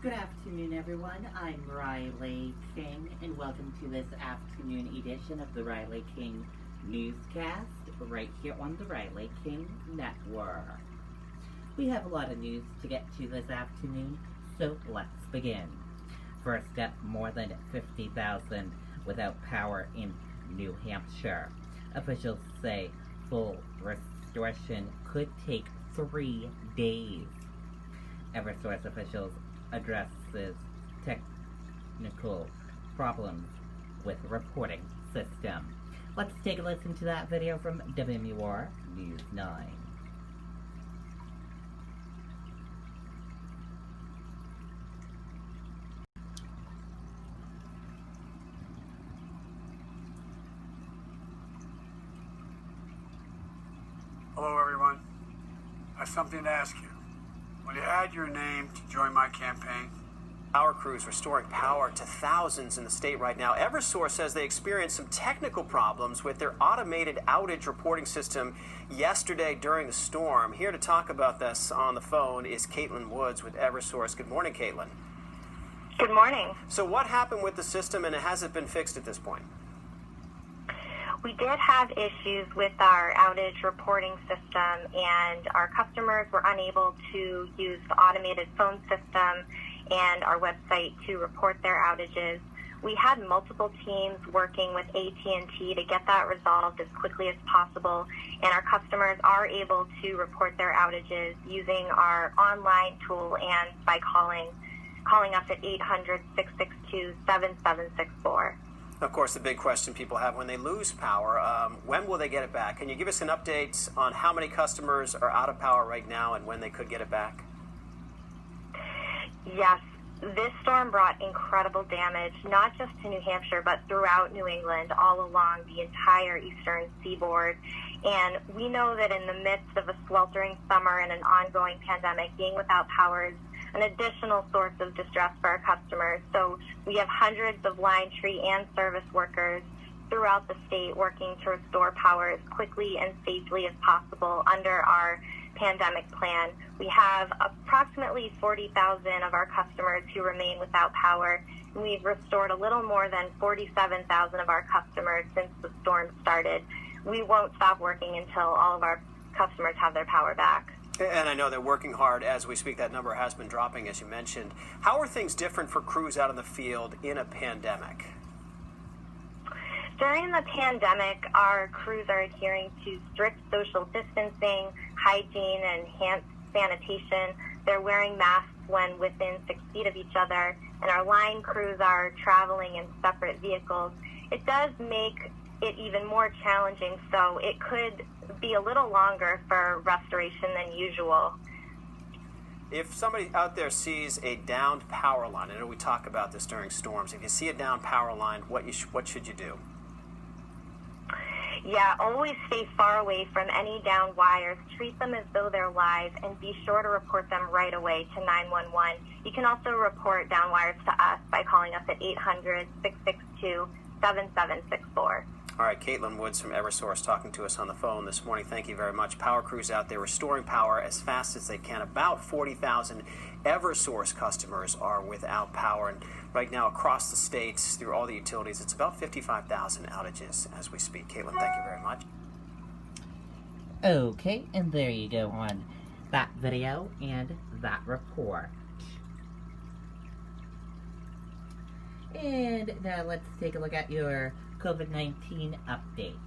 Good afternoon, everyone. I'm Riley King, and welcome to this afternoon edition of the Riley King Newscast, right here on the Riley King Network. We have a lot of news to get to this afternoon, so let's begin. First up, more than 50,000 without power in New Hampshire. Officials say full restoration could take 3 days. Eversource officials addresses technical problems with reporting system. Let's take a listen to that video from WMUR News 9. Hello, everyone. I have something to ask you. Will you add your name to join my campaign? Power crews restoring power to thousands in the state right now. Eversource says they experienced some technical problems with their automated outage reporting system yesterday during the storm. Here to talk about this on the phone is Caitlin Woods with Eversource. Good morning, Caitlin. Good morning. So what happened with the system, and has it been fixed at this point? We did have issues with our outage reporting system, and our customers were unable to use the automated phone system and our website to report their outages. We had multiple teams working with AT&T to get that resolved as quickly as possible, and our customers are able to report their outages using our online tool and by calling us at 800-662-7764. Of course, the big question people have when they lose power, when will they get it back? Can you give us an update on how many customers are out of power right now and when they could get it back? Yes, this storm brought incredible damage, not just to New Hampshire, but throughout New England, all along the entire eastern seaboard. And we know that in the midst of a sweltering summer and an ongoing pandemic, being without power is an additional source of distress for our customers. So we have hundreds of line, tree, and service workers throughout the state working to restore power as quickly and safely as possible under our pandemic plan. We have approximately 40,000 of our customers who remain without power, and we've restored a little more than 47,000 of our customers since the storm started. We won't stop working until all of our customers have their power back. And I know they're working hard as we speak. That number has been dropping, as you mentioned. How are things different for crews out in the field in a pandemic? During the pandemic, our crews are adhering to strict social distancing, hygiene, and hand sanitation. They're wearing masks when within 6 feet of each other, and our line crews are traveling in separate vehicles. It does make it even more challenging, so it could be a little longer for restoration than usual. If somebody out there sees a downed power line, I know we talk about this during storms, if you see a downed power line, what should you do? Yeah, always stay far away from any downed wires. Treat them as though they're live, and be sure to report them right away to 911. You can also report downed wires to us by calling us at 800-662-7764. All right, Caitlin Woods from Eversource talking to us on the phone this morning. Thank you very much. Power crews out there restoring power as fast as they can. About 40,000 Eversource customers are without power. And right now across the states, through all the utilities, it's about 55,000 outages as we speak. Caitlin, thank you very much. Okay, and there you go on that video and that report. And now let's take a look at your COVID-19 update.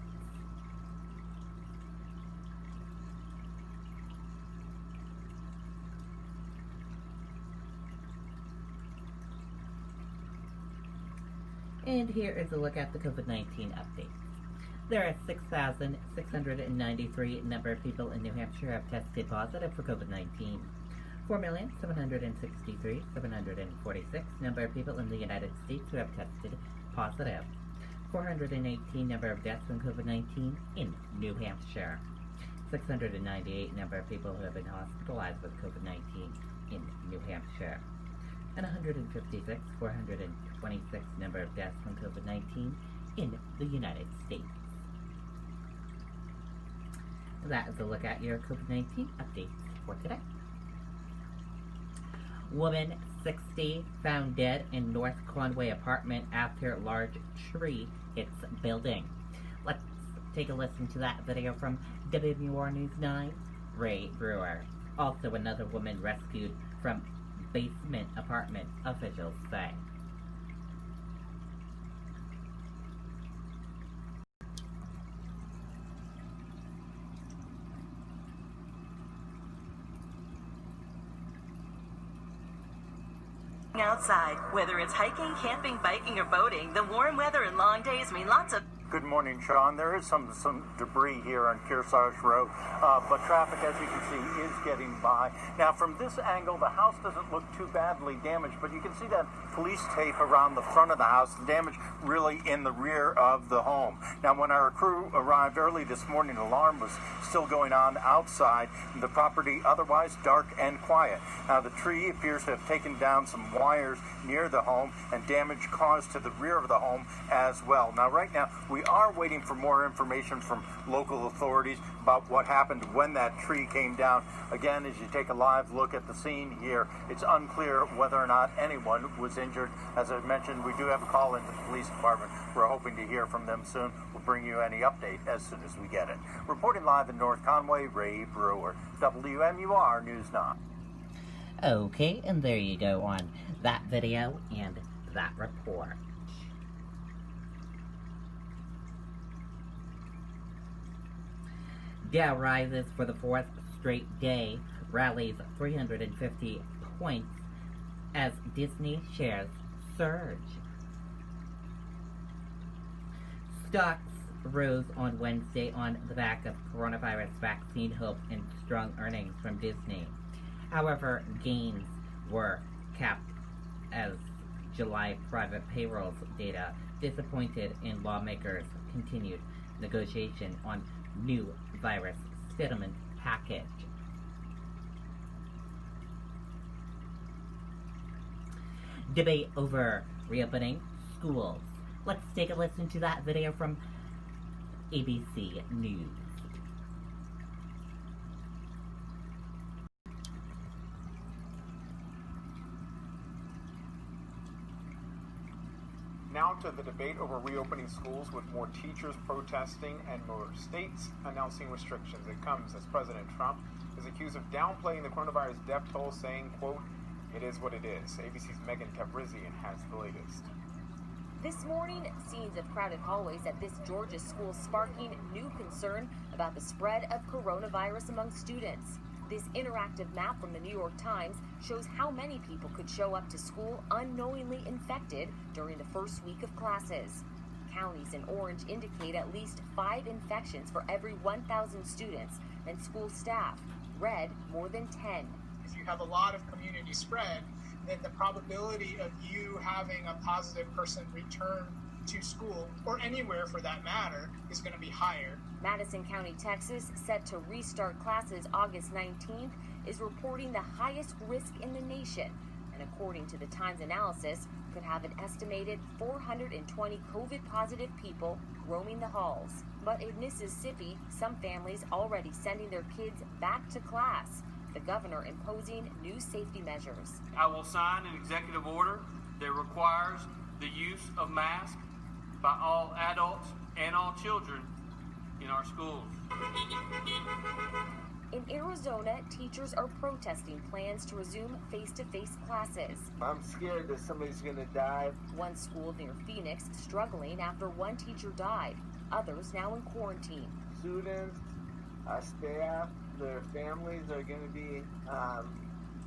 And here is a look at the COVID-19 update. There are 6,693 number of people in New Hampshire have tested positive for COVID-19. 4,763,746 number of people in the United States who have tested positive. 418 number of deaths from COVID-19 in New Hampshire. 698 number of people who have been hospitalized with COVID-19 in New Hampshire. And 426 number of deaths from COVID-19 in the United States. That is a look at your COVID-19 updates for today. Woman 60 found dead in North Conway apartment after large tree hits building. Let's take a listen to that video from WMUR News 9, Ray Brewer. Also, another woman rescued from basement apartment, officials say. Outside, whether it's hiking, camping, biking, or boating, the warm weather and long days mean lots of... Good morning, Sean. There is some debris here on Kearsarge Road, but traffic, as you can see, is getting by. Now, from this angle, the house doesn't look too badly damaged, but you can see that police tape around the front of the house, the damage really in the rear of the home. Now, when our crew arrived early this morning, the alarm was still going on outside, the property otherwise dark and quiet. Now, the tree appears to have taken down some wires near the home and damage caused to the rear of the home as well. Now, right now, we are waiting for more information from local authorities about what happened when that tree came down. Again, as you take a live look at the scene here, it's unclear whether or not anyone was injured. As I mentioned, we do have a call into the police department. We're hoping to hear from them soon. We'll bring you any update as soon as we get it. Reporting live in North Conway, Ray Brewer, WMUR News 9. Okay, and there you go on that video and that report. Dow rises for the fourth straight day, rallies 350 points as Disney shares surge. Stocks rose on Wednesday on the back of coronavirus vaccine hope and strong earnings from Disney. However, gains were capped as July private payrolls data disappointed in lawmakers' continued negotiation on new virus settlement package. Debate over reopening schools. Let's take a listen to that video from ABC News. Now to the debate over reopening schools, with more teachers protesting and more states announcing restrictions. It comes as President Trump is accused of downplaying the coronavirus death toll, saying, quote, "It is what it is." ABC's Megan Tabrizian has the latest. This morning, scenes of crowded hallways at this Georgia school sparking new concern about the spread of coronavirus among students. This interactive map from the New York Times shows how many people could show up to school unknowingly infected during the first week of classes. Counties in orange indicate at least 5 infections for every 1,000 students and school staff. Red, more than 10. If you have a lot of community spread, then the probability of you having a positive person return to school, or anywhere for that matter, is going to be higher. Madison County, Texas, set to restart classes August 19th, is reporting the highest risk in the nation, and according to the Times analysis, could have an estimated 420 COVID-positive people roaming the halls. But in Mississippi, some families already sending their kids back to class, the governor imposing new safety measures. I will sign an executive order that requires the use of masks by all adults and all children in our schools. In Arizona, teachers are protesting plans to resume face-to-face classes. I'm scared that somebody's going to die. One school near Phoenix struggling after one teacher died, others now in quarantine. Students, staff, their families are going to be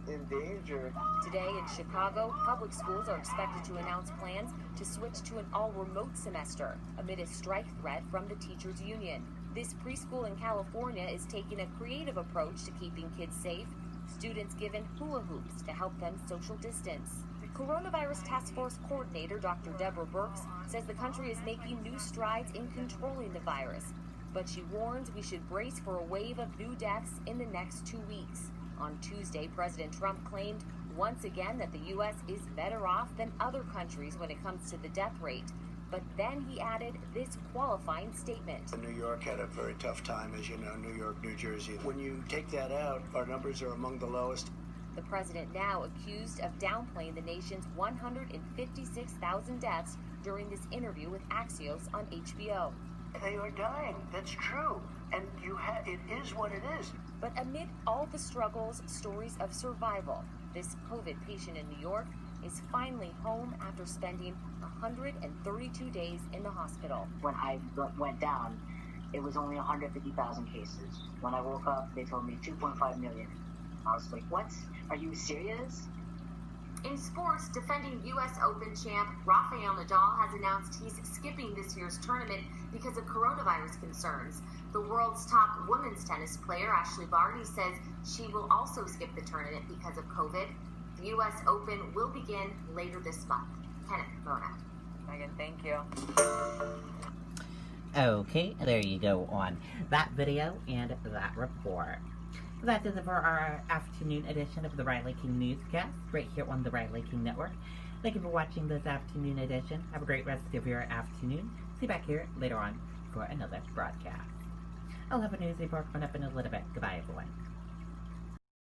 in danger. Today in Chicago, public schools are expected to announce plans to switch to an all-remote semester amid a strike threat from the teachers' union. This preschool in California is taking a creative approach to keeping kids safe. Students given hula hoops to help them social distance. Coronavirus Task Force Coordinator Dr. Deborah Birx says the country is making new strides in controlling the virus, but she warns we should brace for a wave of new deaths in the next 2 weeks. On Tuesday, President Trump claimed once again that the U.S. is better off than other countries when it comes to the death rate. But then he added this qualifying statement. New York had a very tough time, as you know, New York, New Jersey. When you take that out, our numbers are among the lowest. The president now accused of downplaying the nation's 156,000 deaths during this interview with Axios on HBO. They are dying. That's true. And it is what it is. But amid all the struggles, stories of survival, this COVID patient in New York is finally home after spending 132 days in the hospital. When I went down, it was only 150,000 cases. When I woke up, they told me 2.5 million. I was like, what? Are you serious? In sports, defending U.S. Open champ Rafael Nadal has announced he's skipping this year's tournament because of coronavirus concerns. The world's top women's tennis player, Ashley Barty, says she will also skip the tournament because of COVID. The U.S. Open will begin later this month. Kenneth, Mona. Megan, thank you. Okay, there you go on that video and that report. That does it for our afternoon edition of the Riley King Newscast, right here on the Riley King Network. Thank you for watching this afternoon edition. Have a great rest of your afternoon. See you back here later on for another broadcast. I'll have a news report coming up in a little bit. Goodbye, everyone.